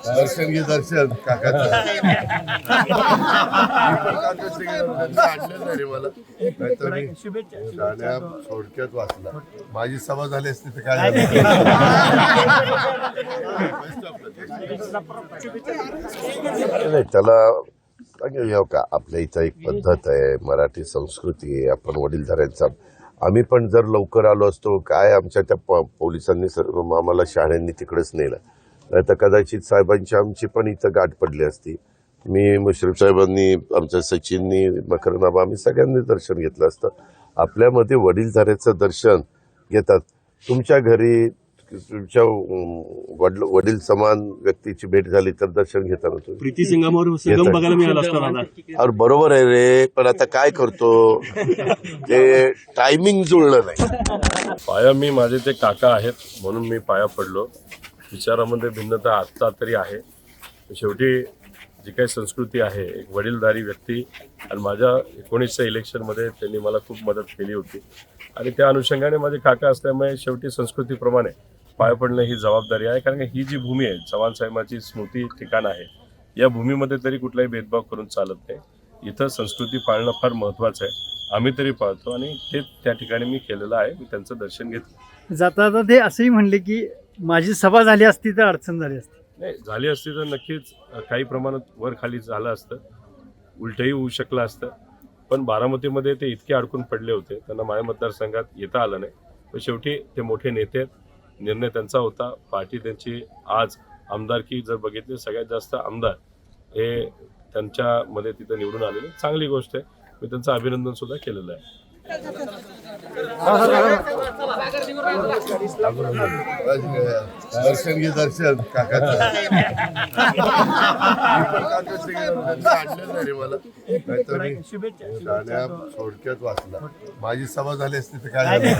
दर्शन घे दर्शन काकाचं आणलं रे मला काहीतरी गाण्या थोडक्यात वाचला. माझी सभा झाली असती तर काय झालं. त्याला का आपल्या इथं एक पद्धत आहे, मराठी संस्कृती आहे. आपण वडीलधाऱ्यांचा आम्ही पण जर लवकर आलो असतो काय आमच्या त्या पोलिसांनी सर्व आम्हाला शहाण्यांनी तिकडेच नेलं नाही तर कदाचित साहेबांची आमची पण इथं गाठ पडली असती. मी मुश्रीफ साहेबांनी आमच्या सचिननी मकरनामा आम्ही सगळ्यांनी दर्शन घेतलं असतं. आपल्यामध्ये वडीलधाऱ्याचं दर्शन घेतात. तुमच्या घरी तुमच्या वडील समान व्यक्तीची भेट झाली तर दर्शन घेताना तुम्ही प्रीती संगमावर संगम बघायला मिळाला असता. अरे बरोबर आहे रे, पण आता काय करतो ते टायमिंग जुळलं नाही. पाया मी माझे ते काका आहेत म्हणून मी पाया पडलो. विचारामध्ये भिन्नता आत्ता तरी आहे. शेवटी जी काही संस्कृती आहे, एक वडीलधारी व्यक्ती आणि माझ्या 19च्या इलेक्शनमध्ये त्यांनी मला खूप मदत केली होती आणि त्या अनुषंगाने माझे काका असल्यामुळे शेवटी संस्कृतीप्रमाणे पाया पडणं ही जबाबदारी आहे. कारण ही जी भूमी आहे, चव्हाण साहेबांची स्मृती ठिकाण आहे, या भूमीमध्ये तरी कुठलाही भेदभाव करून चालत नाही. इथं संस्कृती पाळणं फार महत्त्वाचं आहे. आम्ही तरी पाळतो आणि ते त्या ठिकाणी मी केलेलं आहे. मी त्यांचं दर्शन घेतलं. जाता जाता ते असंही म्हणले की माझी सभा झाली असती तर अडचण झाली असती. नाही झाली असती तर नक्कीच काही प्रमाणात वर खाली झालं असतं, उलटही होऊ शकलं असतं. पण बारामतीमध्ये ते इतके अडकून पडले होते, त्यांना माझ्या मतदारसंघात येता आलं नाही. पण शेवटी ते मोठे नेते आहेत, निर्णय त्यांचा होता. पार्टी त्यांची आज आमदारकी जर बघितली सगळ्यात जास्त आमदार हे त्यांच्यामध्ये तिथं निवडून आलेले, चांगली गोष्ट आहे. मी त्यांचं अभिनंदन सुद्धा केलेलं आहे. दर्शन घे दर्शन काकाचं आणलं रे मला काहीतरी गाण्या थोडक्यात वाचला. माझी सभा झाली असती तर काय झालं.